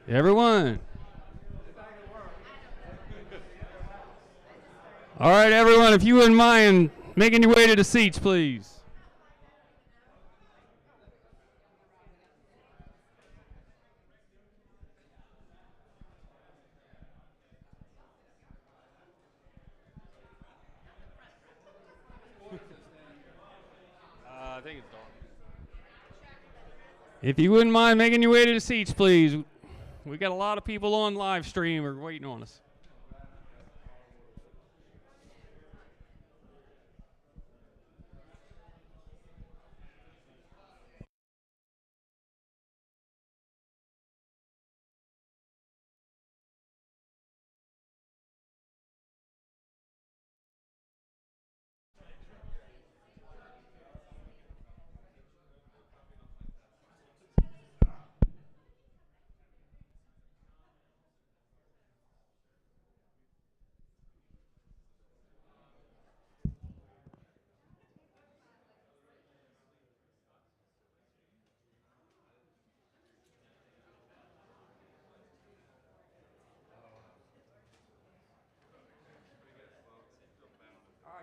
Everyone. All right, everyone, if you wouldn't mind making your way to the seats, please. I think it's dark. If you wouldn't mind making your way to the seats, please. We got a lot of people on live stream or waiting on us.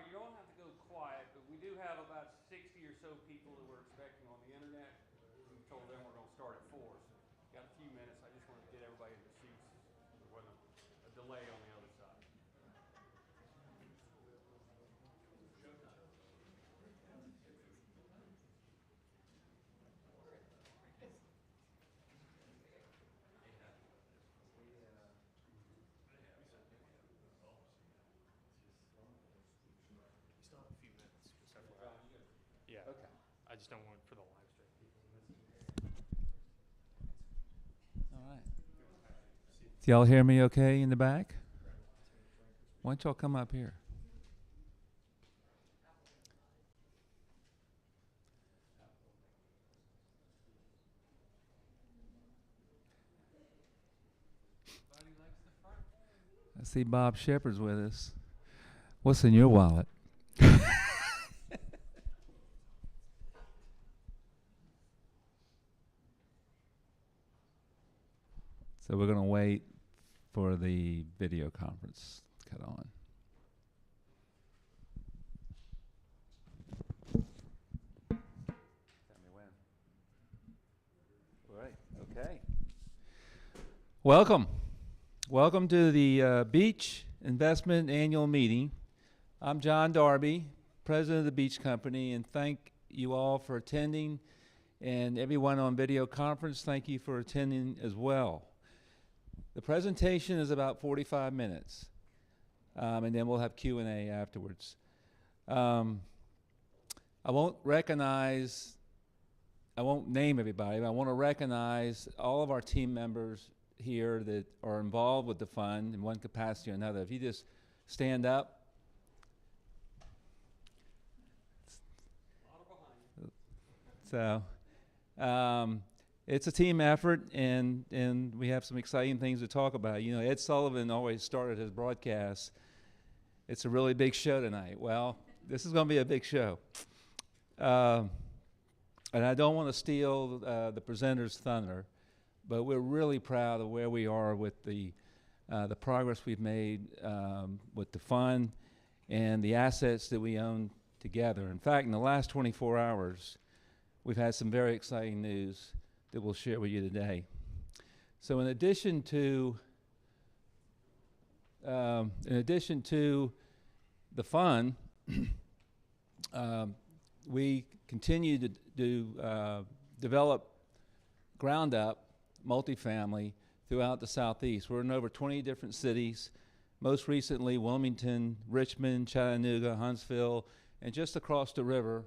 You don't have to go quiet, but we do have about 60 or so people that we're expecting on the internet. We told them we're going to start at 4, so got a few minutes. I just wanted to get everybody in the seats. There wasn't a delay on the other side. Still have a few minutes, just FYI. Yeah. Okay. I just don't want it for the live stream people. All right. Do y'all hear me okay in the back? Why don't y'all come up here? I see Bob Shepard's with us. What's in your wallet? So we're going to wait for the video conference to cut on. Tell me when. All right. Okay. Welcome. Welcome to the Beach Investment Annual Meeting. I'm John Darby, President of the Beach Company, and thank you all for attending. And everyone on video conference, thank you for attending as well. The presentation is about 45 minutes, and then we'll have Q&A afterwards. I won't name everybody, but I want to recognize all of our team members here that are involved with the fund in one capacity or another. If you just stand up. So, it's a team effort, and we have some exciting things to talk about. You know, Ed Sullivan always started his broadcast, it's a really big show tonight. Well, this is going to be a big show. And I don't want to steal the presenter's thunder, but we're really proud of where we are with the progress we've made with the fund and the assets that we own together. In fact, in the last 24 hours, we've had some very exciting news that we'll share with you today. So in addition to the fund, we continue to develop ground up multifamily throughout the Southeast. We're in over 20 different cities, most recently Wilmington, Richmond, Chattanooga, Huntsville, and just across the river,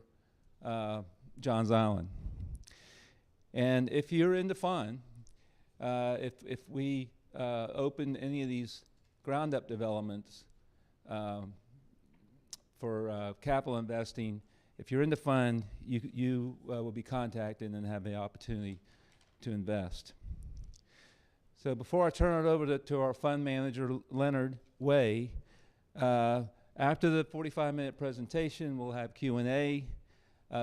Johns Island. And if you're in the fund, if we open any of these ground up developments for capital investing, if you're in the fund, you will be contacted and have the opportunity to invest. So before I turn it over to our fund manager, Leonard Way, after the 45-minute presentation, we'll have Q&A.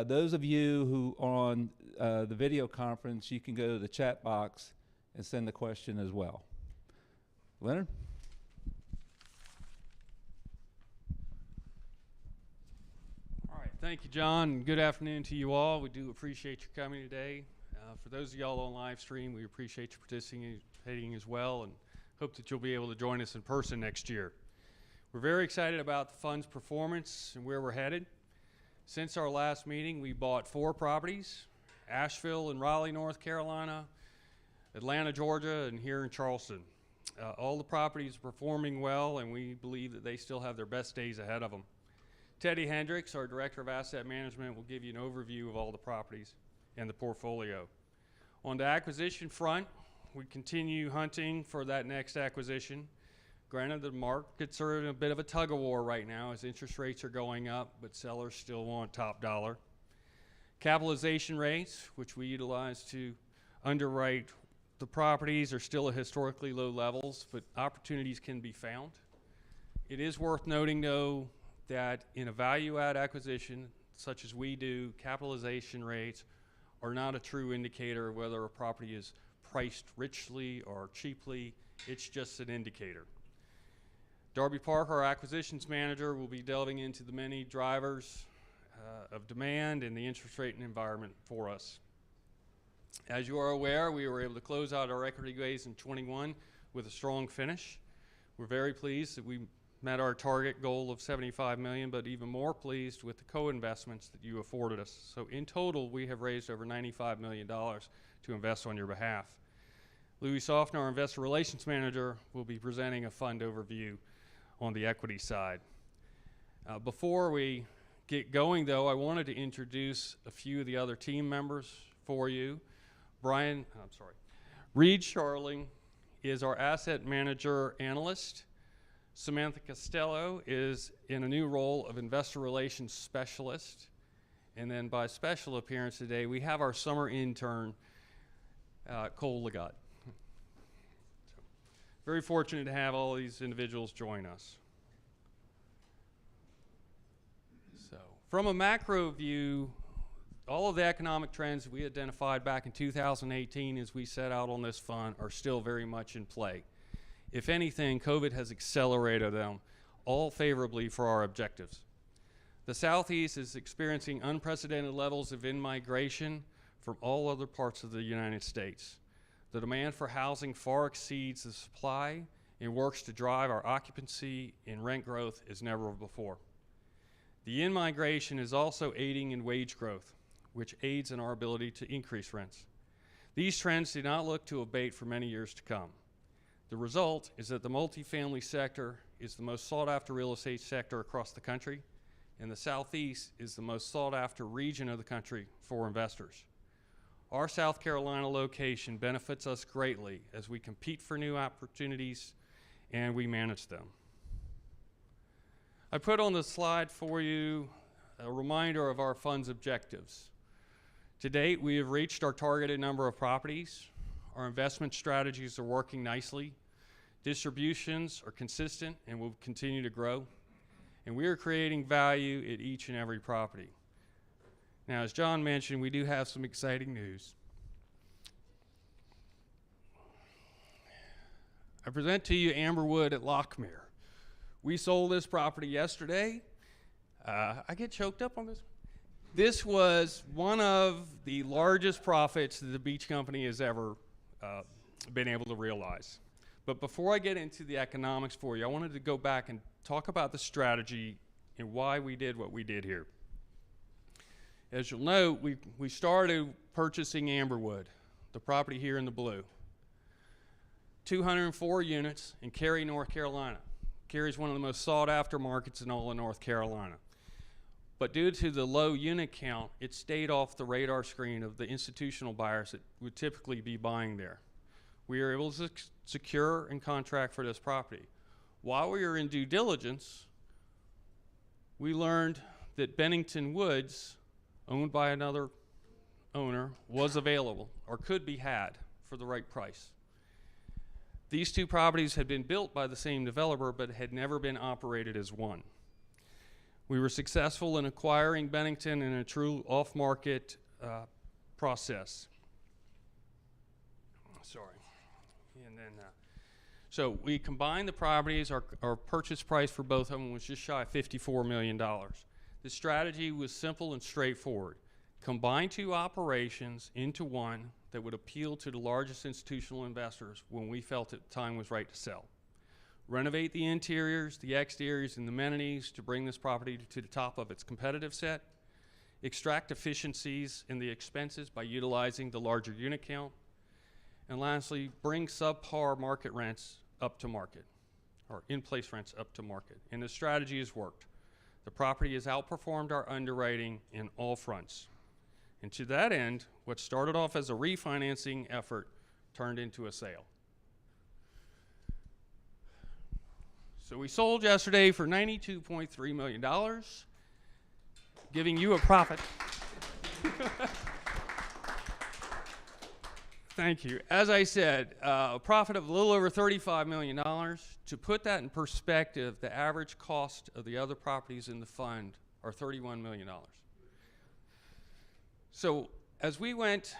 Those of you who are on the video conference, you can go to the chat box and send the question as well. Leonard? All right, thank you, John, and good afternoon to you all. We do appreciate your coming today. For those of y'all on live stream, we appreciate you participating as well, and hope that you'll be able to join us in person next year. We're very excited about the fund's performance and where we're headed. Since our last meeting, we bought 4 properties: Asheville and Raleigh, North Carolina, Atlanta, Georgia, and here in Charleston. All the properties are performing well, and we believe that they still have their best days ahead of them. Teddy Hendricks, our Director of Asset Management, will give you an overview of all the properties and the portfolio. On the acquisition front, we continue hunting for that next acquisition. Granted, the markets are in a bit of a tug-of-war right now as interest rates are going up, but sellers still want top dollar. Capitalization rates, which we utilize to underwrite the properties, are still at historically low levels, but opportunities can be found. It is worth noting, though, that in a value-add acquisition, such as we do, capitalization rates are not a true indicator of whether a property is priced richly or cheaply. It's just an indicator. Darby Park, our acquisitions manager, will be delving into the many drivers of demand and the interest rate environment for us. As you are aware, we were able to close out our equity raise in 21 with a strong finish. We're very pleased that we met our target goal of $75 million, but even more pleased with the co-investments that you afforded us. So in total, we have raised over $95 million to invest on your behalf. Louis Softner, our investor relations manager, will be presenting a fund overview on the equity side. Before we get going, though, I wanted to introduce a few of the other team members for you. Reed Sharling is our asset manager analyst. Samantha Costello is in a new role of investor relations specialist. And then by special appearance today, we have our summer intern, Cole Legat. Very fortunate to have all these individuals join us. So, from a macro view, all of the economic trends that we identified back in 2018 as we set out on this fund are still very much in play. If anything, COVID has accelerated them, all favorably for our objectives. The Southeast is experiencing unprecedented levels of in-migration from all other parts of the United States. The demand for housing far exceeds the supply and works to drive our occupancy and rent growth as never before. The in-migration is also aiding in wage growth, which aids in our ability to increase rents. These trends do not look to abate for many years to come. The result is that the multifamily sector is the most sought-after real estate sector across the country, and the Southeast is the most sought-after region of the country for investors. Our South Carolina location benefits us greatly as we compete for new opportunities and we manage them. I put on the slide for you a reminder of our fund's objectives. To date, we have reached our targeted number of properties. Our investment strategies are working nicely. Distributions are consistent and will continue to grow. And we are creating value at each and every property. Now, as John mentioned, we do have some exciting news. I present to you Amberwood at Lockmere. We sold this property yesterday. I get choked up on this. This was one of the largest profits that the Beach Company has ever been able to realize. But before I get into the economics for you, I wanted to go back and talk about the strategy and why we did what we did here. As you'll note, we started purchasing Amberwood, the property here in the blue. 204 units in Cary, North Carolina. Cary is one of the most sought-after markets in all of North Carolina. But due to the low unit count, it stayed off the radar screen of the institutional buyers that would typically be buying there. We were able to secure and contract for this property. While we were in due diligence, we learned that Bennington Woods, owned by another owner, was available or could be had for the right price. These two properties had been built by the same developer but had never been operated as one. We were successful in acquiring Bennington in a true off-market process. Sorry. And then, so we combined the properties. Our purchase price for both of them was just shy of $54 million. The strategy was simple and straightforward. Combine two operations into one that would appeal to the largest institutional investors when we felt that the time was right to sell. Renovate the interiors, the exteriors, and the amenities to bring this property to the top of its competitive set. Extract efficiencies in the expenses by utilizing the larger unit count. And lastly, bring subpar market rents up to market, or in-place rents up to market. And the strategy has worked. The property has outperformed our underwriting in all fronts. And to that end, what started off as a refinancing effort turned into a sale. So we sold yesterday for $92.3 million, giving you a profit. Thank you. As I said, a profit of a little over $35 million. To put that in perspective, the average cost of the other properties in the fund are $31 million. So as we weren't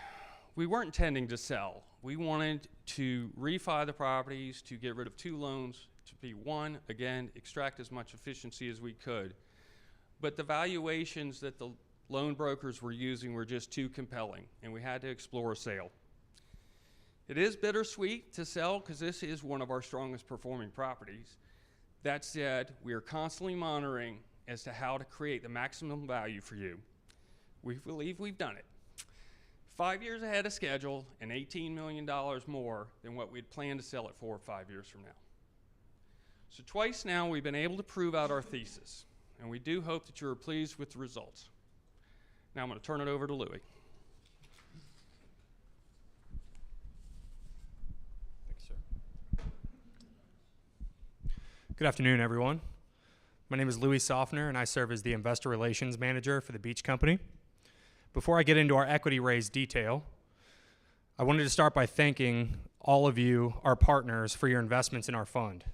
intending to sell. We wanted to refi the properties, to get rid of two loans, to be one, again, extract as much efficiency as we could. But the valuations that the loan brokers were using were just too compelling, and we had to explore a sale. It is bittersweet to sell because this is one of our strongest performing properties. That said, we are constantly monitoring as to how to create the maximum value for you. We believe we've done it. 5 years ahead of schedule and $18 million more than what we'd planned to sell it for 5 years from now. So twice now we've been able to prove out our thesis, and we do hope that you are pleased with the results. Now I'm going to turn it over to Louis. Thanks, sir. Good afternoon, everyone. My name is Louis Soffner, and I serve as the Investor Relations Manager for the Beach Company. Before I get into our equity raise detail, I wanted to start by thanking all of you, our partners, for your investments in our fund,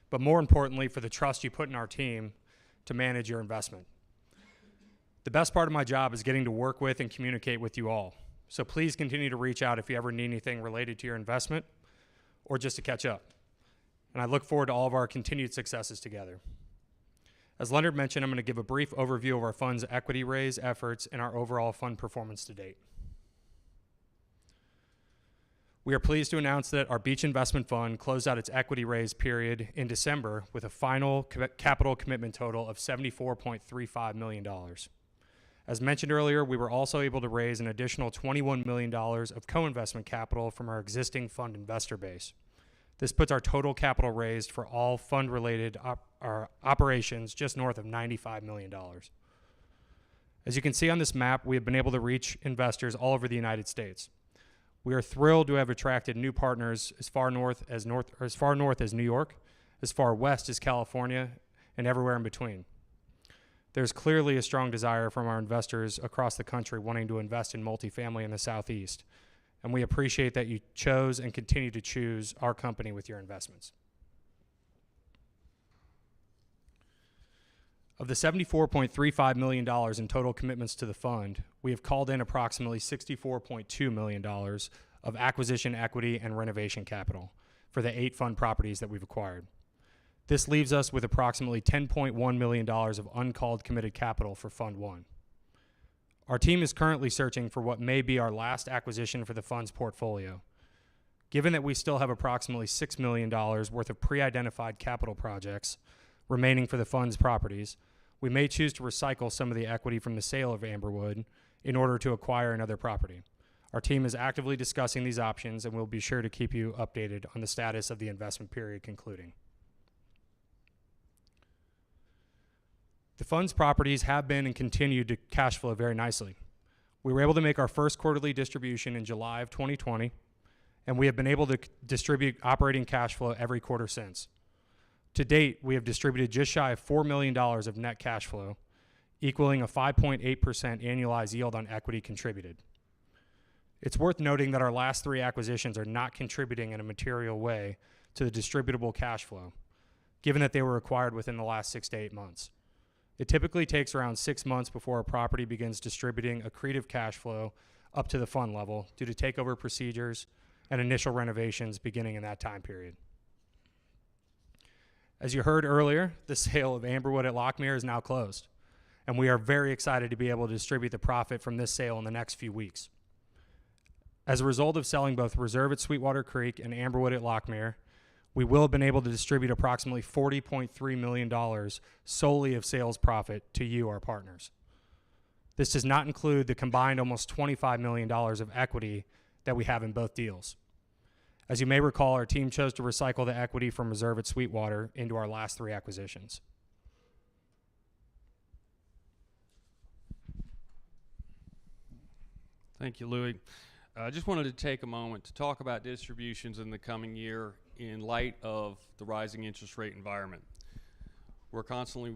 but more importantly, for the trust you put in our team to manage your investment. The best part of my job is getting to work with and communicate with you all. So please continue to reach out if you ever need anything related to your investment or just to catch up. And I look forward to all of our continued successes together. As Leonard mentioned, I'm going to give a brief overview of our fund's equity raise efforts and our overall fund performance to date. We are pleased to announce that our Beach Investment Fund closed out its equity raise period in December with a final capital commitment total of $74.35 million. As mentioned earlier, we were also able to raise an additional $21 million of co-investment capital from our existing fund investor base. This puts our total capital raised for all fund-related operations just north of $95 million. As you can see on this map, we have been able to reach investors all over the United States. We are thrilled to have attracted new partners as far north as New York, as far west as California, and everywhere in between. There's clearly a strong desire from our investors across the country wanting to invest in multifamily in the Southeast, and we appreciate that you chose and continue to choose our company with your investments. Of the $74.35 million in total commitments to the fund, we have called in approximately $64.2 million of acquisition equity and renovation capital for the 8 fund properties that we've acquired. This leaves us with approximately $10.1 million of uncalled committed capital for Fund 1. Our team is currently searching for what may be our last acquisition for the fund's portfolio. Given that we still have approximately $6 million worth of pre-identified capital projects remaining for the fund's properties, we may choose to recycle some of the equity from the sale of Amberwood in order to acquire another property. Our team is actively discussing these options, and we'll be sure to keep you updated on the status of the investment period concluding. The fund's properties have been and continue to cash flow very nicely. We were able to make our first quarterly distribution in July of 2020, and we have been able to distribute operating cash flow every quarter since. To date, we have distributed just shy of $4 million of net cash flow, equaling a 5.8% annualized yield on equity contributed. It's worth noting that our last 3 acquisitions are not contributing in a material way to the distributable cash flow, given that they were acquired within the last 6 to 8 months. It typically takes around 6 months before a property begins distributing accretive cash flow up to the fund level due to takeover procedures, and initial renovations beginning in that time period. As you heard earlier, the sale of Amberwood at Lockmere is now closed, and we are very excited to be able to distribute the profit from this sale in the next few weeks. As a result of selling both Reserve at Sweetwater Creek and Amberwood at Lockmere, we will have been able to distribute approximately $40.3 million solely of sales profit to you, our partners. This does not include the combined almost $25 million of equity that we have in both deals. As you may recall, our team chose to recycle the equity from Reserve at Sweetwater into our last 3 acquisitions. Thank you, Louis. I just wanted to take a moment to talk about distributions in the coming year in light of the rising interest rate environment. We're constantly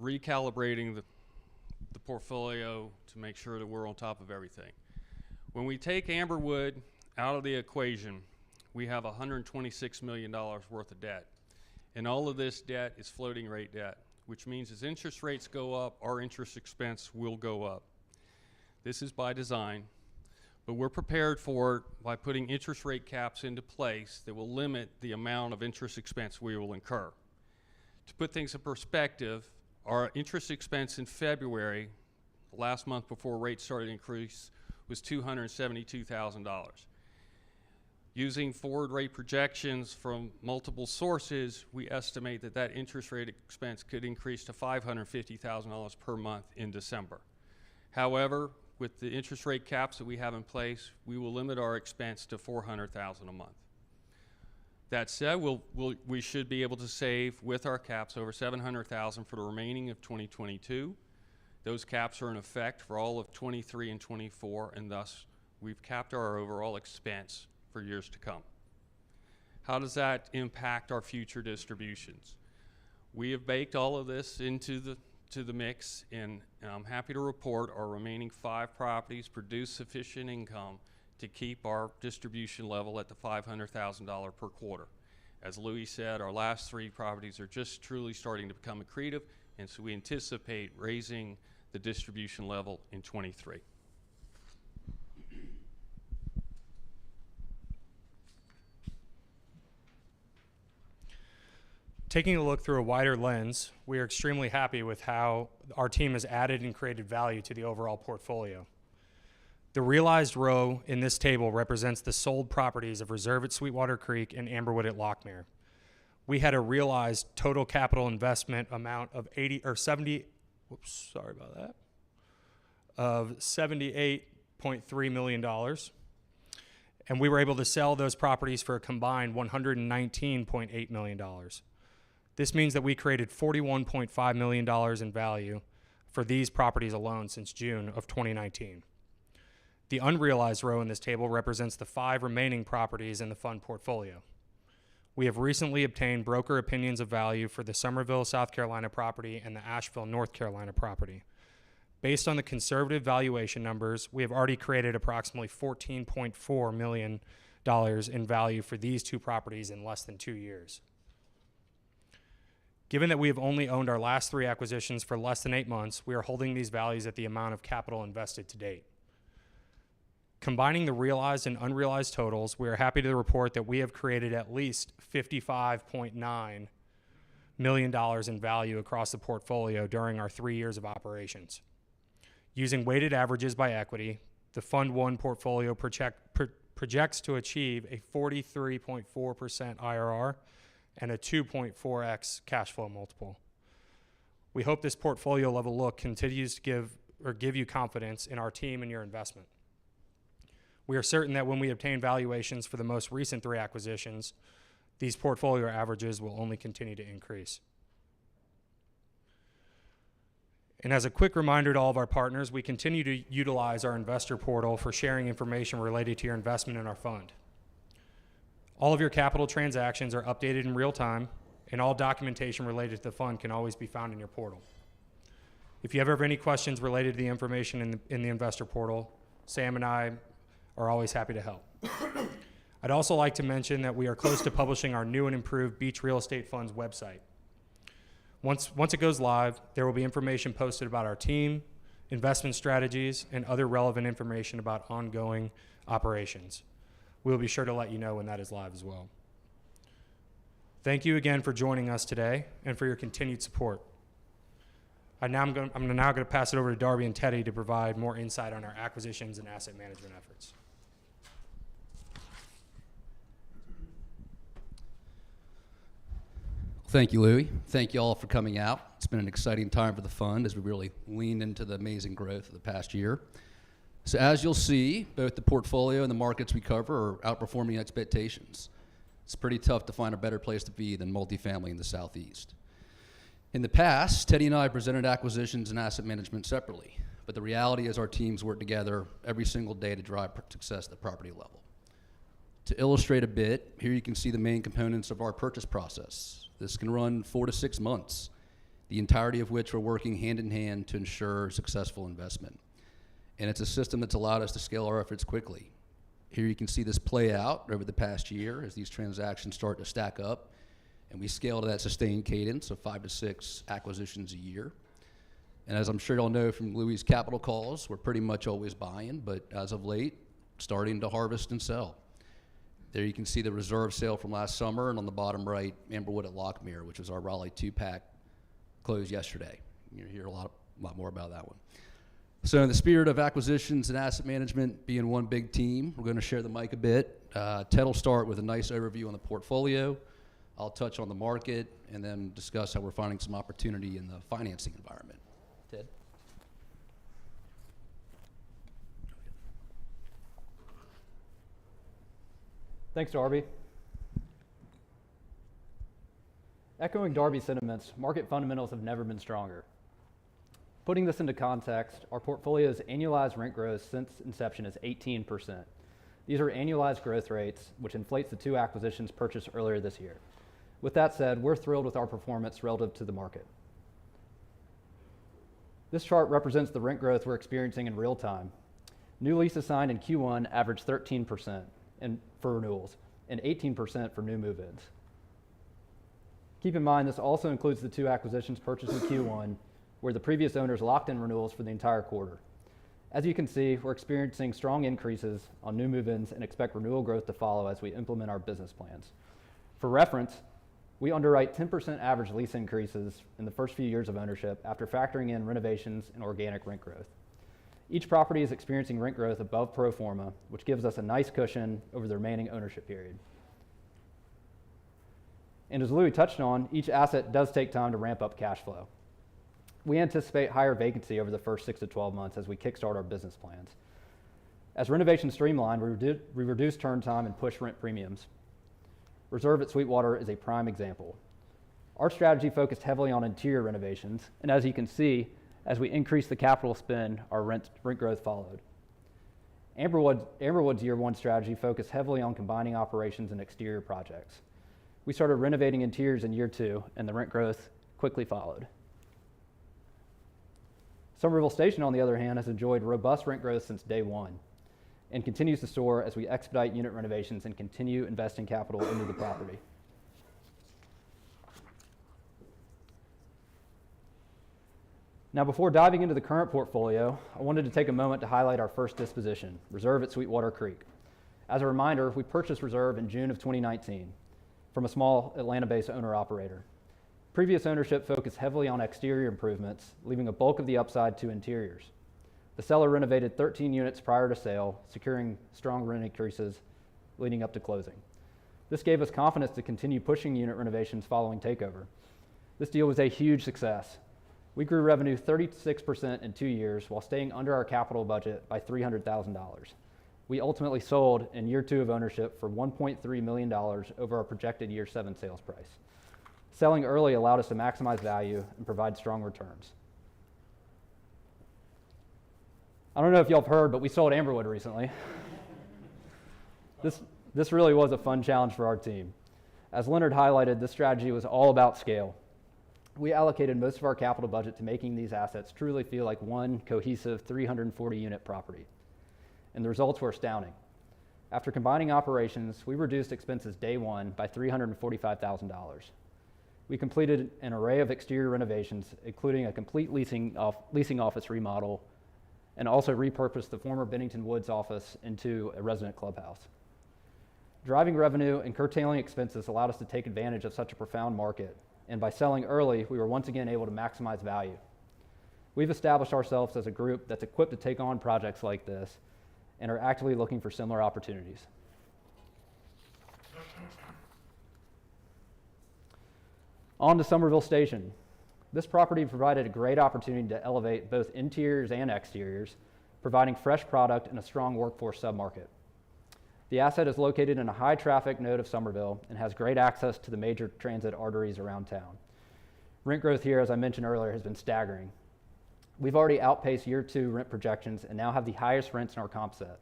recalibrating the portfolio to make sure that we're on top of everything. When we take Amberwood out of the equation, we have $126 million worth of debt. And all of this debt is floating rate debt, which means as interest rates go up, our interest expense will go up. This is by design, but we're prepared for it by putting interest rate caps into place that will limit the amount of interest expense we will incur. To put things in perspective, our interest expense in February, the last month before rates started to increase, was $272,000. Using forward rate projections from multiple sources, we estimate that that interest rate expense could increase to $550,000 per month in December. However, with the interest rate caps that we have in place, we will limit our expense to $400,000 a month. That said, we should be able to save with our caps over $700,000 for the remaining of 2022. Those caps are in effect for all of 23 and 24, and thus we've capped our overall expense for years to come. How does that impact our future distributions? We have baked all of this into the mix, and I'm happy to report our remaining 5 properties produce sufficient income to keep our distribution level at the $500,000 per quarter. As Louis said, our last 3 properties are just truly starting to become accretive, and so we anticipate raising the distribution level in 23. Taking a look through a wider lens, we are extremely happy with how our team has added and created value to the overall portfolio. The realized row in this table represents the sold properties of Reserve at Sweetwater Creek and Amberwood at Lockmere. We had a realized total capital investment amount of $78.3 million. And we were able to sell those properties for a combined $119.8 million. This means that we created $41.5 million in value for these properties alone since June of 2019. The unrealized row in this table represents the 5 remaining properties in the fund portfolio. We have recently obtained broker opinions of value for the Summerville, South Carolina property and the Asheville, North Carolina property. Based on the conservative valuation numbers, we have already created approximately $14.4 million in value for these 2 properties in less than 2 years. Given that we have only owned our last 3 acquisitions for less than 8 months, we are holding these values at the amount of capital invested to date. Combining the realized and unrealized totals, we are happy to report that we have created at least $55.9 million in value across the portfolio during our 3 years of operations. Using weighted averages by equity, the Fund 1 portfolio projects to achieve a 43.4% IRR and a 2.4x cash flow multiple. We hope this portfolio level look continues to give you confidence in our team and your investment. We are certain that when we obtain valuations for the most recent 3 acquisitions, these portfolio averages will only continue to increase. And as a quick reminder to all of our partners, we continue to utilize our investor portal for sharing information related to your investment in our fund. All of your capital transactions are updated in real time, and all documentation related to the fund can always be found in your portal. If you ever have any questions related to the information in the investor portal, Sam and I are always happy to help. I'd also like to mention that we are close to publishing our new and improved Beach Real Estate Fund's website. Once it goes live, there will be information posted about our team, investment strategies, and other relevant information about ongoing operations. We'll be sure to let you know when that is live as well. Thank you again for joining us today and for your continued support. I'm now going to pass it over to Darby and Teddy to provide more insight on our acquisitions and asset management efforts. Thank you, Louie. Thank you all for coming out. It's been an exciting time for the fund as we really leaned into the amazing growth of the past year. So as you'll see, both the portfolio and the markets we cover are outperforming expectations. It's pretty tough to find a better place to be than multifamily in the Southeast. In the past, Teddy and I presented acquisitions and asset management separately, but the reality is our teams work together every single day to drive success at the property level. To illustrate a bit, here you can see the main components of our purchase process. This can run 4 to 6 months, the entirety of which we're working hand in hand to ensure successful investment. And it's a system that's allowed us to scale our efforts quickly. Here you can see this play out over the past year as these transactions start to stack up, and we scale to that sustained cadence of 5 to 6 acquisitions a year. And as I'm sure y'all know from Louie's capital calls, we're pretty much always buying, but as of late, starting to harvest and sell. There you can see the reserve sale from last summer, and on the bottom right, Amberwood at Lockmere, which was our Raleigh 2-pack, closed yesterday. You'll hear a lot more about that one. So in the spirit of acquisitions and asset management being one big team, we're going to share the mic a bit. Ted will start with a nice overview on the portfolio. I'll touch on the market, and then discuss how we're finding some opportunity in the financing environment. Ted? Thanks, Darby. Echoing Darby's sentiments, market fundamentals have never been stronger. Putting this into context, our portfolio's annualized rent growth since inception is 18%. These are annualized growth rates, which inflates the 2 acquisitions purchased earlier this year. With that said, we're thrilled with our performance relative to the market. This chart represents the rent growth we're experiencing in real time. New leases signed in Q1 averaged 13% for renewals and 18% for new move-ins. Keep in mind, this also includes the 2 acquisitions purchased in Q1, where the previous owners locked in renewals for the entire quarter. As you can see, we're experiencing strong increases on new move-ins and expect renewal growth to follow as we implement our business plans. For reference, we underwrite 10% average lease increases in the first few years of ownership after factoring in renovations and organic rent growth. Each property is experiencing rent growth above pro forma, which gives us a nice cushion over the remaining ownership period. And as Louie touched on, each asset does take time to ramp up cash flow. We anticipate higher vacancy over the first 6 to 12 months as we kickstart our business plans. As renovations streamline, we reduce turn time and push rent premiums. Reserve at Sweetwater is a prime example. Our strategy focused heavily on interior renovations, and as you can see, as we increased the capital spend, our rent growth followed. Amberwood's year 1 strategy focused heavily on combining operations and exterior projects. We started renovating interiors in year 2, and the rent growth quickly followed. Somerville Station, on the other hand, has enjoyed robust rent growth since day 1 and continues to soar as we expedite unit renovations and continue investing capital into the property. Now, before diving into the current portfolio, I wanted to take a moment to highlight our first disposition, Reserve at Sweetwater Creek. As a reminder, we purchased Reserve in June of 2019 from a small Atlanta-based owner-operator. Previous ownership focused heavily on exterior improvements, leaving a bulk of the upside to interiors. The seller renovated 13 units prior to sale, securing strong rent increases leading up to closing. This gave us confidence to continue pushing unit renovations following takeover. This deal was a huge success. We grew revenue 36% in 2 years while staying under our capital budget by $300,000. We ultimately sold in year 2 of ownership for $1.3 million over our projected year 7 sales price. Selling early allowed us to maximize value and provide strong returns. I don't know if y'all have heard, but we sold Amberwood recently. This really was a fun challenge for our team. As Leonard highlighted, this strategy was all about scale. We allocated most of our capital budget to making these assets truly feel like one cohesive 340-unit property. And the results were astounding. After combining operations, we reduced expenses day 1 by $345,000. We completed an array of exterior renovations, including a complete leasing office remodel, and also repurposed the former Bennington Woods office into a resident clubhouse. Driving revenue and curtailing expenses allowed us to take advantage of such a profound market, and by selling early, we were once again able to maximize value. We've established ourselves as a group that's equipped to take on projects like this and are actively looking for similar opportunities. On to Somerville Station. This property provided a great opportunity to elevate both interiors and exteriors, providing fresh product and a strong workforce submarket. The asset is located in a high traffic node of Somerville and has great access to the major transit arteries around town. Rent growth here, as I mentioned earlier, has been staggering. We've already outpaced year 2 rent projections and now have the highest rents in our comp set.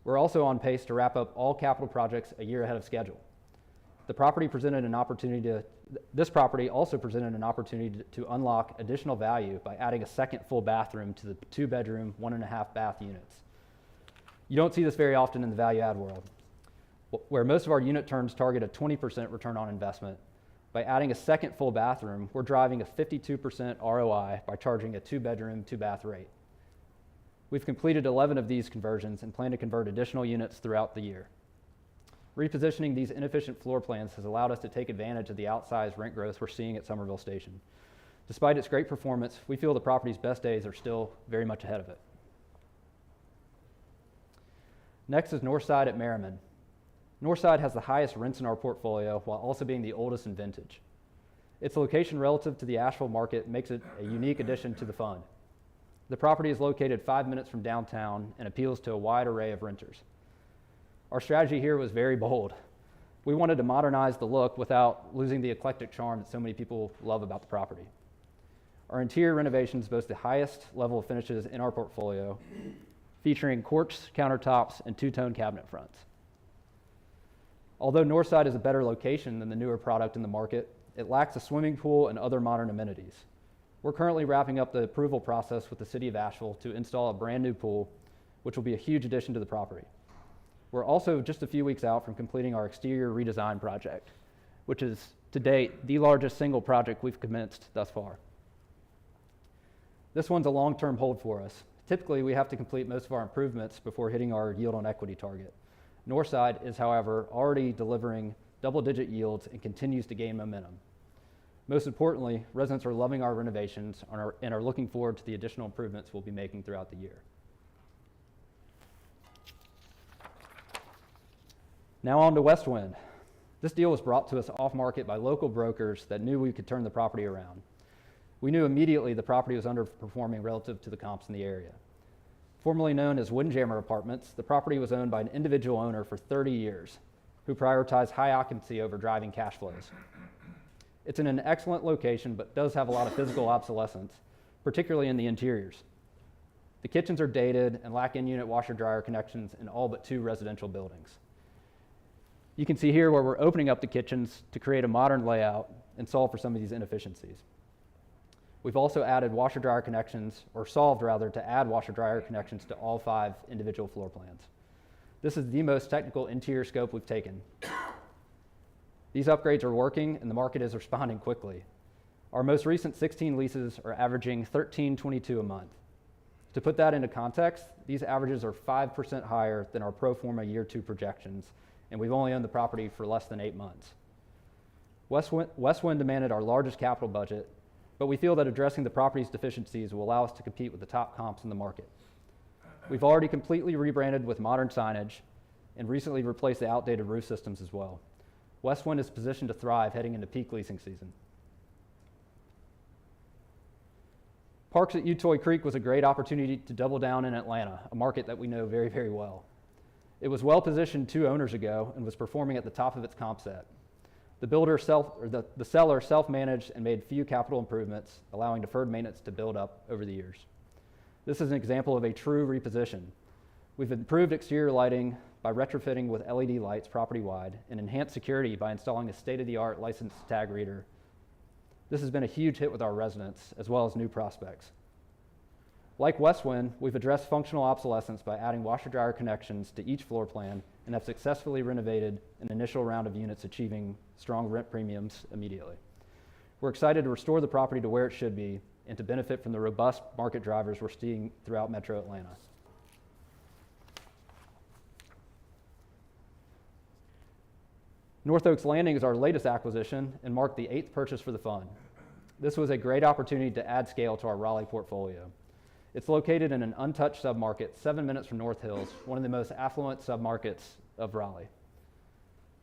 We're also on pace to wrap up all capital projects a year ahead of schedule. This property also presented an opportunity to unlock additional value by adding a second full bathroom to the 2-bedroom, 1.5 bath units. You don't see this very often in the value add world, where most of our unit terms target a 20% return on investment. By adding a second full bathroom, we're driving a 52% ROI by charging a 2-bedroom, 2-bath rate. We've completed 11 of these conversions and plan to convert additional units throughout the year. Repositioning these inefficient floor plans has allowed us to take advantage of the outsized rent growth we're seeing at Somerville Station. Despite its great performance, we feel the property's best days are still very much ahead of it. Next is Northside at Merriman. Northside has the highest rents in our portfolio while also being the oldest in vintage. Its location relative to the Asheville market makes it a unique addition to the fund. The property is located 5 minutes from downtown and appeals to a wide array of renters. Our strategy here was very bold. We wanted to modernize the look without losing the eclectic charm that so many people love about the property. Our interior renovations boast the highest level of finishes in our portfolio, featuring quartz countertops and two-tone cabinet fronts. Although Northside is a better location than the newer product in the market, it lacks a swimming pool and other modern amenities. We're currently wrapping up the approval process with the City of Asheville to install a brand new pool, which will be a huge addition to the property. We're also just a few weeks out from completing our exterior redesign project, which is, to date, the largest single project we've commenced thus far. This one's a long-term hold for us. Typically, we have to complete most of our improvements before hitting our yield on equity target. Northside is, however, already delivering double-digit yields and continues to gain momentum. Most importantly, residents are loving our renovations and are looking forward to the additional improvements we'll be making throughout the year. Now on to Westwind. This deal was brought to us off-market by local brokers that knew we could turn the property around. We knew immediately the property was underperforming relative to the comps in the area. Formerly known as Windjammer Apartments, the property was owned by an individual owner for 30 years who prioritized high occupancy over driving cash flows. It's in an excellent location, but does have a lot of physical obsolescence, particularly in the interiors. The kitchens are dated and lack in-unit washer-dryer connections in all but 2 residential buildings. You can see here where we're opening up the kitchens to create a modern layout and solve for some of these inefficiencies. We've also added washer-dryer connections, or solved rather, to add washer-dryer connections to all 5 individual floor plans. This is the most technical interior scope we've taken. These upgrades are working and the market is responding quickly. Our most recent 16 leases are averaging $13.22 a month. To put that into context, these averages are 5% higher than our pro forma year 2 projections, and we've only owned the property for less than 8 months. Westwind demanded our largest capital budget, but we feel that addressing the property's deficiencies will allow us to compete with the top comps in the market. We've already completely rebranded with modern signage and recently replaced the outdated roof systems as well. Westwind is positioned to thrive heading into peak leasing season. Parks at Utoy Creek was a great opportunity to double down in Atlanta, a market that we know very, very well. It was well positioned 2 owners ago and was performing at the top of its comp set. The seller self-managed and made few capital improvements, allowing deferred maintenance to build up over the years. This is an example of a true reposition. We've improved exterior lighting by retrofitting with LED lights property-wide and enhanced security by installing a state-of-the-art licensed tag reader. This has been a huge hit with our residents as well as new prospects. Like Westwind, we've addressed functional obsolescence by adding washer-dryer connections to each floor plan and have successfully renovated an initial round of units, achieving strong rent premiums immediately. We're excited to restore the property to where it should be and to benefit from the robust market drivers we're seeing throughout Metro Atlanta. North Oaks Landing is our latest acquisition and marked the 8th purchase for the fund. This was a great opportunity to add scale to our Raleigh portfolio. It's located in an untouched submarket 7 minutes from North Hills, one of the most affluent submarkets of Raleigh.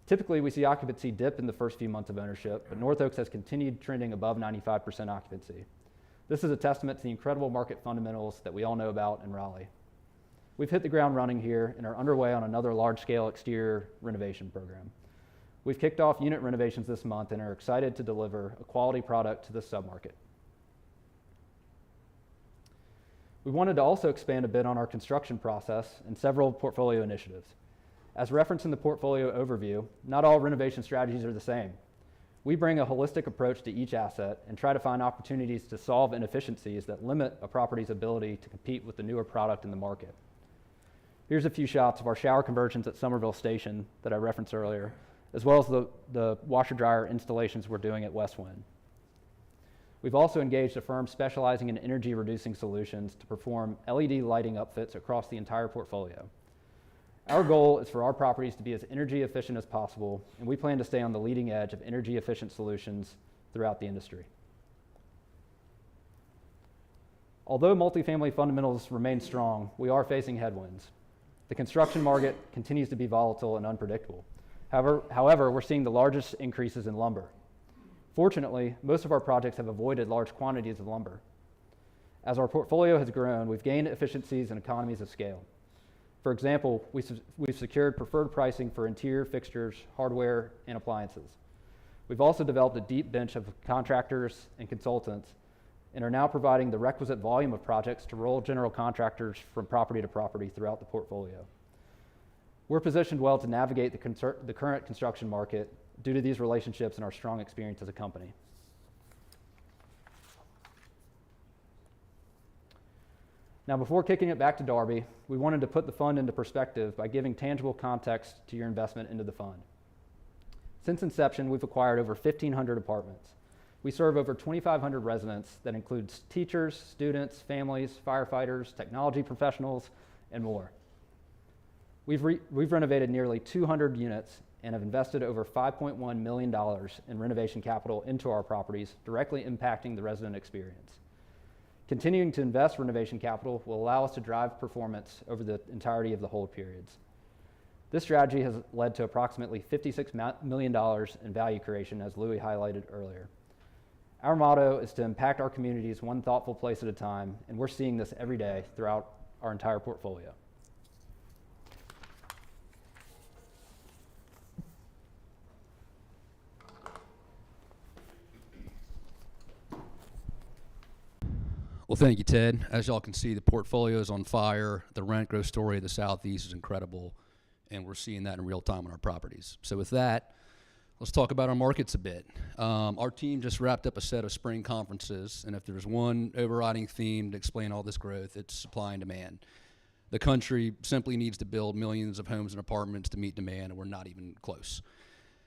Typically, we see occupancy dip in the first few months of ownership, but North Oaks has continued trending above 95% occupancy. This is a testament to the incredible market fundamentals that we all know about in Raleigh. We've hit the ground running here and are underway on another large-scale exterior renovation program. We've kicked off unit renovations this month and are excited to deliver a quality product to this submarket. We wanted to also expand a bit on our construction process and several portfolio initiatives. As referenced in the portfolio overview, not all renovation strategies are the same. We bring a holistic approach to each asset and try to find opportunities to solve inefficiencies that limit a property's ability to compete with the newer product in the market. Here's a few shots of our shower conversions at Somerville Station that I referenced earlier, as well as the washer-dryer installations we're doing at Westwind. We've also engaged a firm specializing in energy-reducing solutions to perform LED lighting upfits across the entire portfolio. Our goal is for our properties to be as energy efficient as possible, and we plan to stay on the leading edge of energy efficient solutions throughout the industry. Although multifamily fundamentals remain strong, we are facing headwinds. The construction market continues to be volatile and unpredictable. However, we're seeing the largest increases in lumber. Fortunately, most of our projects have avoided large quantities of lumber. As our portfolio has grown, we've gained efficiencies and economies of scale. For example, we've secured preferred pricing for interior fixtures, hardware, and appliances. We've also developed a deep bench of contractors and consultants and are now providing the requisite volume of projects to roll general contractors from property to property throughout the portfolio. We're positioned well to navigate the current construction market due to these relationships and our strong experience as a company. Now, before kicking it back to Darby, we wanted to put the fund into perspective by giving tangible context to your investment into the fund. Since inception, we've acquired over 1,500 apartments. We serve over 2,500 residents that includes teachers, students, families, firefighters, technology professionals, and more. We've renovated nearly 200 units and have invested over $5.1 million in renovation capital into our properties, directly impacting the resident experience. Continuing to invest renovation capital will allow us to drive performance over the entirety of the hold periods. This strategy has led to approximately $56 million in value creation, as Louis highlighted earlier. Our motto is to impact our communities one thoughtful place at a time, and we're seeing this every day throughout our entire portfolio. Well, thank you, Ted. As y'all can see, the portfolio is on fire. The rent growth story of the Southeast is incredible, and we're seeing that in real time on our properties. So with that, let's talk about our markets a bit. Our team just wrapped up a set of spring conferences, and if there's one overriding theme to explain all this growth, it's supply and demand. The country simply needs to build millions of homes and apartments to meet demand, and we're not even close.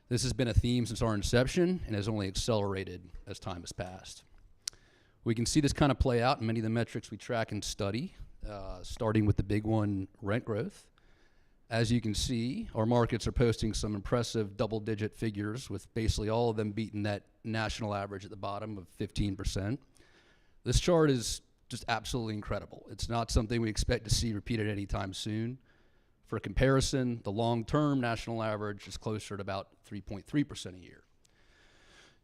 This has been a theme since our inception and has only accelerated as time has passed. We can see this kind of play out in many of the metrics we track and study, starting with the big one, rent growth. As you can see, our markets are posting some impressive double-digit figures, with basically all of them beating that national average at the bottom of 15%. This chart is just absolutely incredible. It's not something we expect to see repeated anytime soon. For comparison, the long-term national average is closer to about 3.3% a year.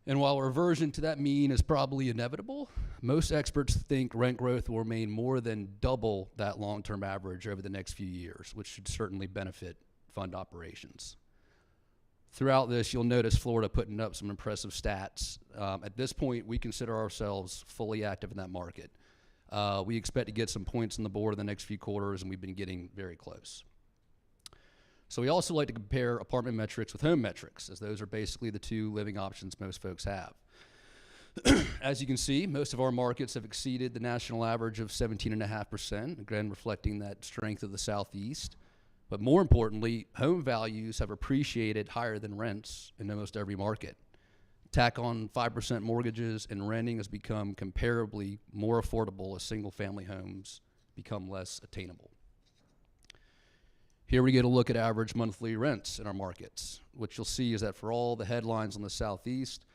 And while reversion to that mean is probably inevitable, most experts think rent growth will remain more than double that long-term average over the next few years, which should certainly benefit fund operations. Throughout this, you'll notice Florida putting up some impressive stats. At this point, we consider ourselves fully active in that market. We expect to get some points on the board in the next few quarters, and we've been getting very close. So we also like to compare apartment metrics with home metrics, as those are basically the two living options most folks have. As you can see, most of our markets have exceeded the national average of 17.5%, again reflecting that strength of the Southeast. But more importantly, home values have appreciated higher than rents in almost every market. Tack on 5% mortgages, and renting has become comparably more affordable as single-family homes become less attainable. Here we get a look at average monthly rents in our markets. What you'll see is that for all the headlines on the Southeast,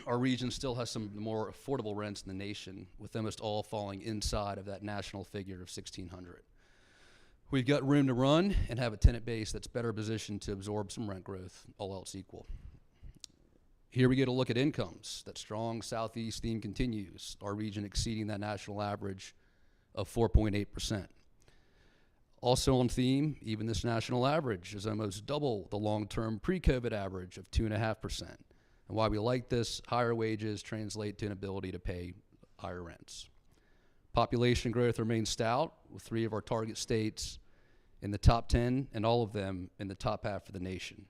our region still has some of the more affordable rents in the nation, with almost all falling inside of that national figure of 1,600. We've got room to run and have a tenant base that's better positioned to absorb some rent growth, all else equal. Here we get a look at incomes. That strong Southeast theme continues, our region exceeding that national average of 4.8%. Also on theme, even this national average is almost double the long-term pre-COVID average of 2.5%. And why we like this, higher wages translate to an ability to pay higher rents. Population growth remains stout, with 3 of our target states in the top 10 and all of them in the top half of the nation.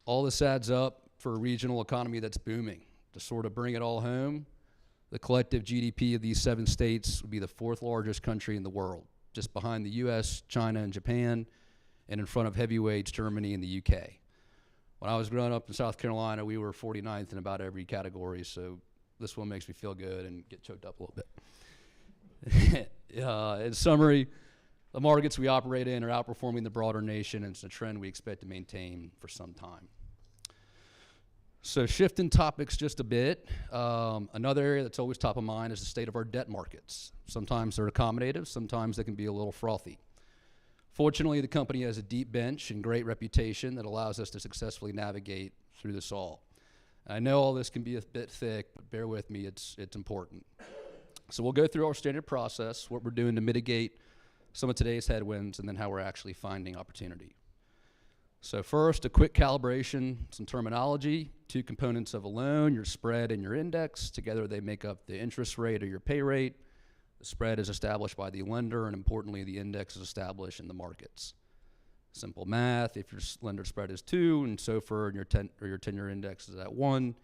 All this adds up for a regional economy that's booming. To sort of bring it all home, the collective GDP of these 7 states would be the 4th largest country in the world, just behind the US, China, and Japan, and in front of heavyweights Germany and the UK. When I was growing up in South Carolina, we were 49th in about every category, so this one makes me feel good and get choked up a little bit. In summary, the markets we operate in are outperforming the broader nation, and it's a trend we expect to maintain for some time. So shifting topics just a bit, another area that's always top of mind is the state of our debt markets. Sometimes they're accommodative, sometimes they can be a little frothy. Fortunately, the company has a deep bench and great reputation that allows us to successfully navigate through this all. I know all this can be a bit thick, but bear with me, it's important. So we'll go through our standard process, what we're doing to mitigate some of today's headwinds, and then how we're actually finding opportunity. So first, a quick calibration, some terminology, 2 components of a loan, your spread and your index. Together they make up the interest rate or your pay rate. The spread is established by the lender, and importantly, the index is established in the markets. Simple math, if your lender spread is 2 and SOFR and your 10-year index is at 1,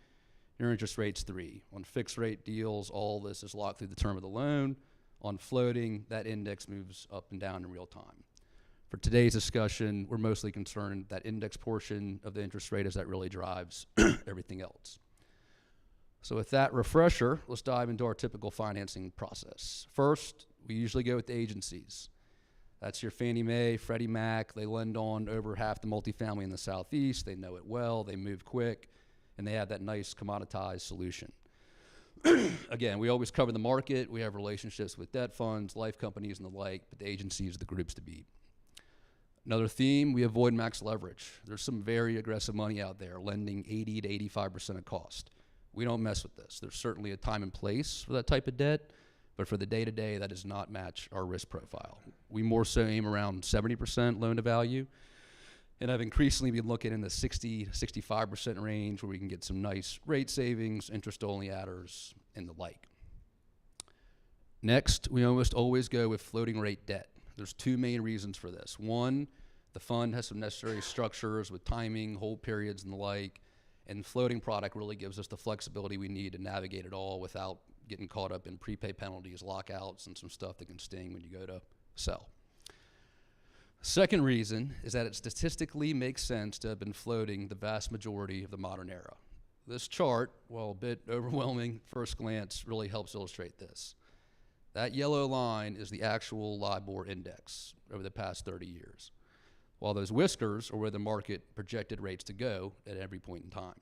your interest rate's 3. On fixed rate deals, all this is locked through the term of the loan. On floating, that index moves up and down in real time. For today's discussion, we're mostly concerned that index portion of the interest rate as that really drives everything else. So with that refresher, let's dive into our typical financing process. First, we usually go with the agencies. That's your Fannie Mae, Freddie Mac. They lend on over half the multifamily in the Southeast. They know it well, they move quick, and they have that nice commoditized solution. Again, we always cover the market. We have relationships with debt funds, life companies, and the like, but the agencies are the groups to beat. Another theme, we avoid max leverage. There's some very aggressive money out there lending 80 to 85% of cost. We don't mess with this. There's certainly a time and place for that type of debt, but for the day-to-day, that does not match our risk profile. We more so aim around 70% loan to value, and I've increasingly been looking in the 60 to 65% range where we can get some nice rate savings, interest-only adders, and the like. Next, we almost always go with floating rate debt. There's 2 main reasons for this. One, the fund has some necessary structures with timing, hold periods, and the like, and the floating product really gives us the flexibility we need to navigate it all without getting caught up in prepay penalties, lockouts, and some stuff that can sting when you go to sell. Second reason is that it statistically makes sense to have been floating the vast majority of the modern era. This chart, while a bit overwhelming at first glance, really helps illustrate this. That yellow line is the actual LIBOR index over the past 30 years, while those whiskers are where the market projected rates to go at every point in time.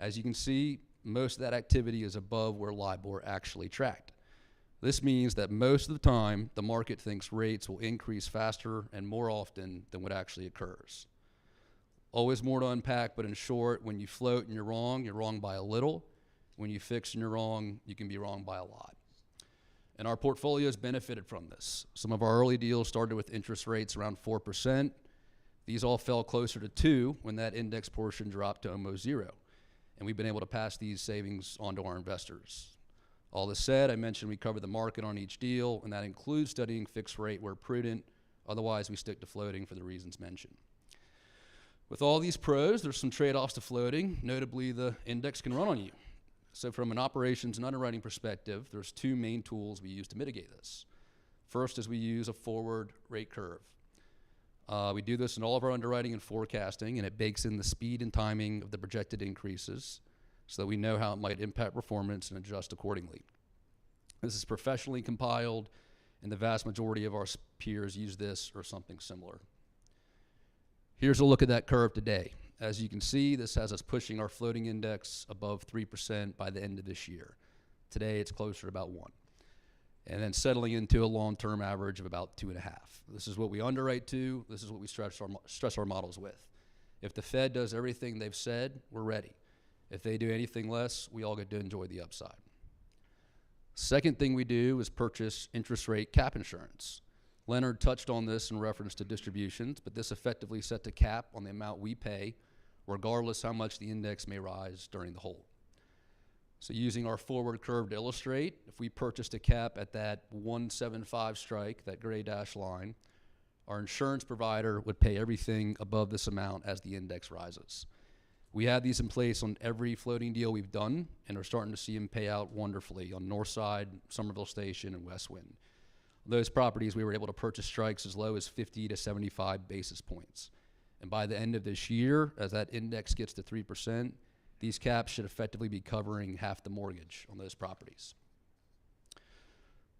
As you can see, most of that activity is above where LIBOR actually tracked. This means that most of the time, the market thinks rates will increase faster and more often than what actually occurs. Always more to unpack, but in short, when you float and you're wrong by a little. When you fix and you're wrong, you can be wrong by a lot. And our portfolio has benefited from this. Some of our early deals started with interest rates around 4%. These all fell closer to 2 when that index portion dropped to almost 0. And we've been able to pass these savings on to our investors. All this said, I mentioned we cover the market on each deal, and that includes studying fixed rate where prudent. Otherwise, we stick to floating for the reasons mentioned. With all these pros, there's some trade-offs to floating. Notably, the index can run on you. So from an operations and underwriting perspective, there's 2 main tools we use to mitigate this. First is we use a forward rate curve. We do this in all of our underwriting and forecasting, and it bakes in the speed and timing of the projected increases so that we know how it might impact performance and adjust accordingly. This is professionally compiled and the vast majority of our peers use this or something similar. Here's a look at that curve today. As you can see, this has us pushing our floating index above 3% by the end of this year. Today, it's closer to about 1. And then settling into a long-term average of about 2.5. This is what we underwrite to. This is what we stress our models with. If the Fed does everything they've said, we're ready. If they do anything less, we all get to enjoy the upside. Second thing we do is purchase interest rate cap insurance. Leonard touched on this in reference to distributions, but this effectively sets a cap on the amount we pay, regardless how much the index may rise during the hold. So using our forward curve to illustrate, if we purchased a cap at that 175 strike, that gray dashed line, our insurance provider would pay everything above this amount as the index rises. We have these in place on every floating deal we've done, and are starting to see them pay out wonderfully on Northside, Somerville Station, and West Wind. Those properties, we were able to purchase strikes as low as 50 to 75 basis points. And by the end of this year, as that index gets to 3%, these caps should effectively be covering half the mortgage on those properties.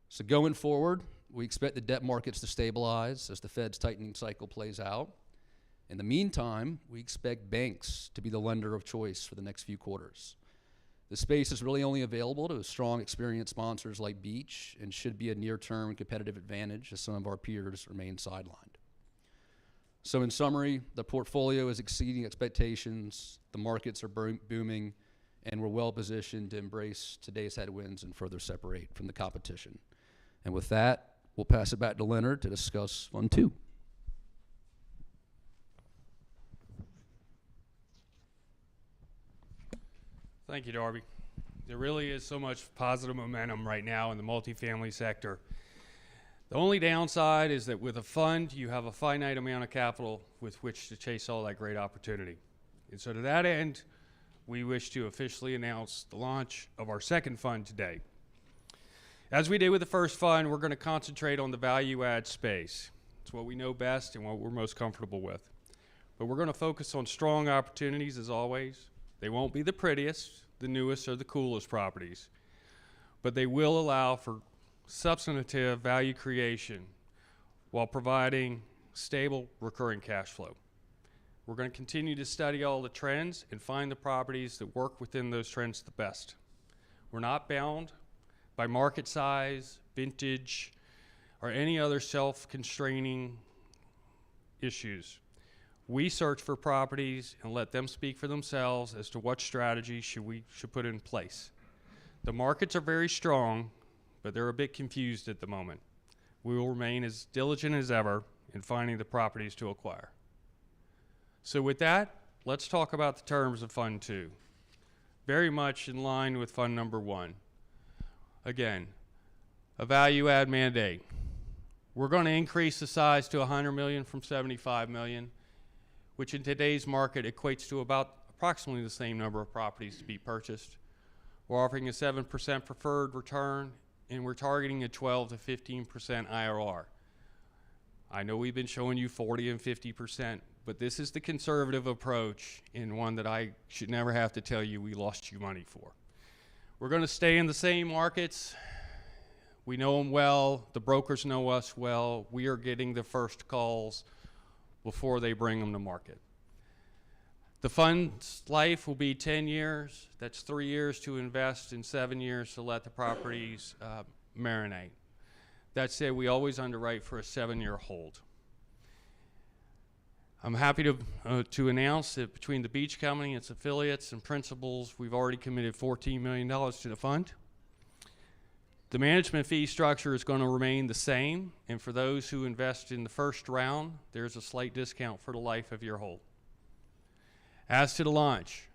So going forward, we expect the debt markets to stabilize as the Fed's tightening cycle plays out. In the meantime, we expect banks to be the lender of choice for the next few quarters. The space is really only available to strong, experienced sponsors like Beach and should be a near-term competitive advantage as some of our peers remain sidelined. So in summary, the portfolio is exceeding expectations, the markets are booming, and we're well positioned to embrace today's headwinds and further separate from the competition. And with that, we'll pass it back to Leonard to discuss Fund 2. Thank you, Darby. There really is so much positive momentum right now in the multifamily sector. The only downside is that with a fund, you have a finite amount of capital with which to chase all that great opportunity. And so to that end, we wish to officially announce the launch of our second fund today. As we did with the first fund, we're going to concentrate on the value add space. It's what we know best and what we're most comfortable with. But we're going to focus on strong opportunities as always. They won't be the prettiest, the newest, or the coolest properties, but they will allow for substantive value creation while providing stable recurring cash flow. We're going to continue to study all the trends and find the properties that work within those trends the best. We're not bound by market size, vintage, or any other self-constraining issues. We search for properties and let them speak for themselves as to what strategy should put in place. The markets are very strong, but they're a bit confused at the moment. We will remain as diligent as ever in finding the properties to acquire. So with that, let's talk about the terms of Fund 2. Very much in line with Fund number 1. Again, a value add mandate. We're going to increase the size to $100 million from $75 million, which in today's market equates to about approximately the same number of properties to be purchased. We're offering a 7% preferred return, and we're targeting a 12 to 15% IRR. I know we've been showing you 40 and 50%, but this is the conservative approach, and one that I should never have to tell you we lost you money for. We're going to stay in the same markets. We know them well. The brokers know us well. We are getting the first calls before they bring them to market. The fund's life will be 10 years. That's 3 years to invest and 7 years to let the properties marinate. That said, we always underwrite for a 7-year hold. I'm happy to announce that between the Beach Company, its affiliates, and principals, we've already committed $14 million to the fund. The management fee structure is going to remain the same, and for those who invest in the first round, there's a slight discount for the life of your hold. As to the launch,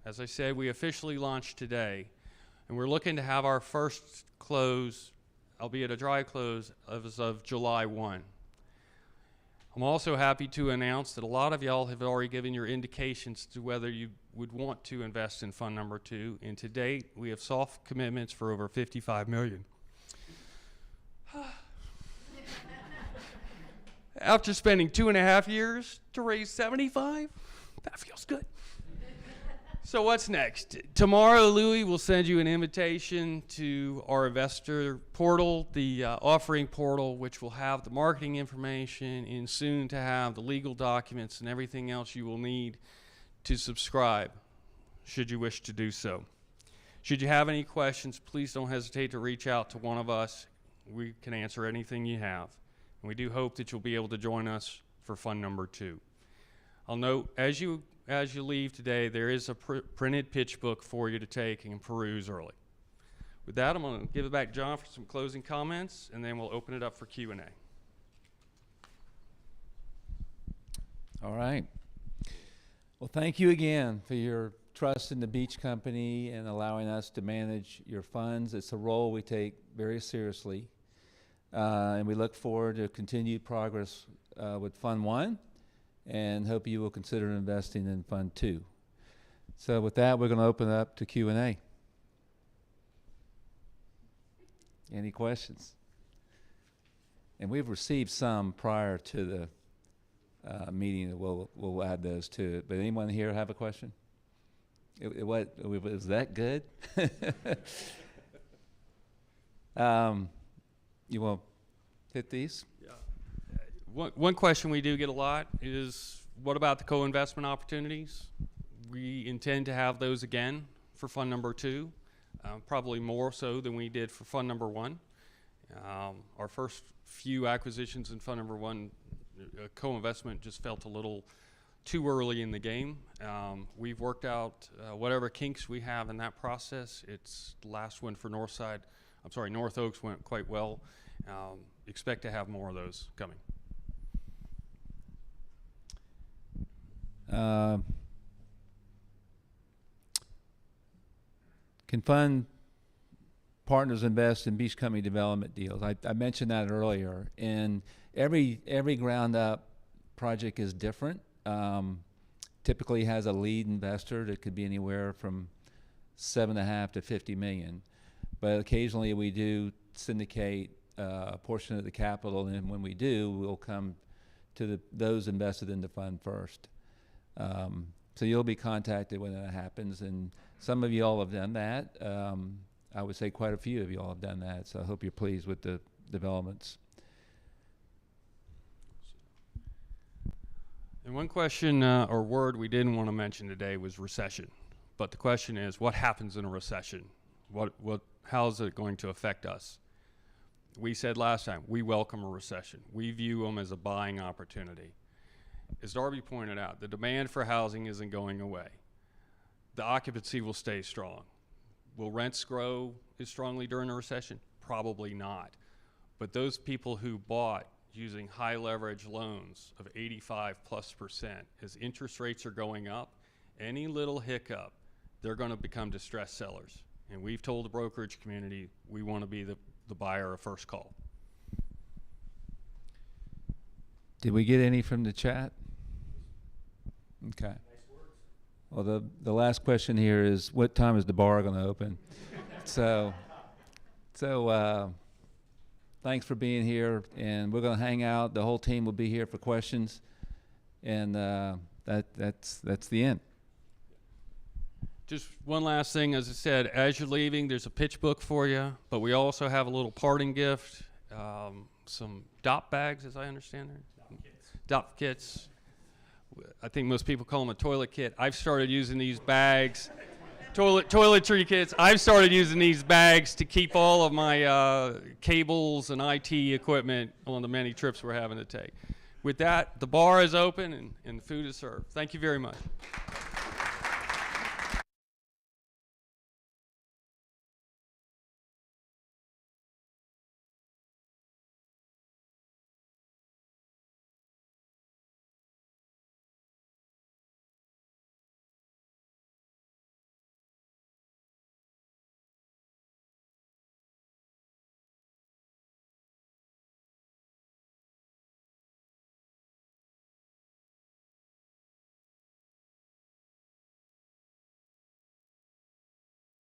as I said, we officially launched today, and we're looking to have our first close, albeit a dry close, as of July 1. I'm also happy to announce that a lot of y'all have already given your indications to whether you would want to invest in fund number 2, and to date, we have soft commitments for over $55 million. After spending 2.5 years to raise 75, that feels good. So what's next? Tomorrow, Louis will send you an invitation to our investor portal, the offering portal, which will have the marketing information and soon to have the legal documents and everything else you will need to subscribe, should you wish to do so. Should you have any questions, please don't hesitate to reach out to one of us. We can answer anything you have. And we do hope that you'll be able to join us for fund number 2. I'll note, as you leave today, there is a printed pitch book for you to take and peruse early. With that, I'm going to give it back to John for some closing comments, and then we'll open it up for Q&A. All right. Well, thank you again for your trust in the Beach Company and allowing us to manage your funds. It's a role we take very seriously, and we look forward to continued progress with Fund 1, and hope you will consider investing in Fund 2. So with that, we're going to open it up to Q&A. Any questions? And we've received some prior to the meeting. We'll add those to it. But anyone here have a question? Was that good? You want to hit these? One question we do get a lot is, what about the co-investment opportunities? We intend to have those again for fund number 2, probably more so than we did for fund number 1. Our first few acquisitions in fund number 1, co-investment just felt a little too early in the game. We've worked out whatever kinks we have in that process. It's the last one for North Oaks went quite well. Expect to have more of those coming. Can fund partners invest in Beach Company development deals? I mentioned that earlier. And every ground up project is different. Typically has a lead investor that could be anywhere from $7.5 to $50 million. But occasionally we do syndicate a portion of the capital, and when we do, we'll come to those invested in the fund first. So you'll be contacted when that happens, and some of you all have done that. I would say quite a few of you all have done that, so I hope you're pleased with the developments. And one question or word we didn't want to mention today was recession. But the question is, what happens in a recession? How is it going to affect us? We said last time, we welcome a recession. We view them as a buying opportunity. As Darby pointed out, the demand for housing isn't going away. The occupancy will stay strong. Will rents grow as strongly during a recession? Probably not. But those people who bought using high leverage loans of 85+%, as interest rates are going up, any little hiccup, they're going to become distressed sellers. And we've told the brokerage community we want to be the buyer of first call. Did we get any from the chat? Okay. Nice words. Well, the last question here is, what time is the bar going to open? So thanks for being here, and we're going to hang out. The whole team will be here for questions, and that's the end. Just one last thing, as I said, as you're leaving, there's a pitch book for you, but we also have a little parting gift, some DOP bags, as I understand it. DOP kits. I think most people call them a toilet kit. I've started using these bags, toiletry kits. I've started using these bags to keep all of my cables and IT equipment on the many trips we're having to take. With that, the bar is open and the food is served. Thank you very much.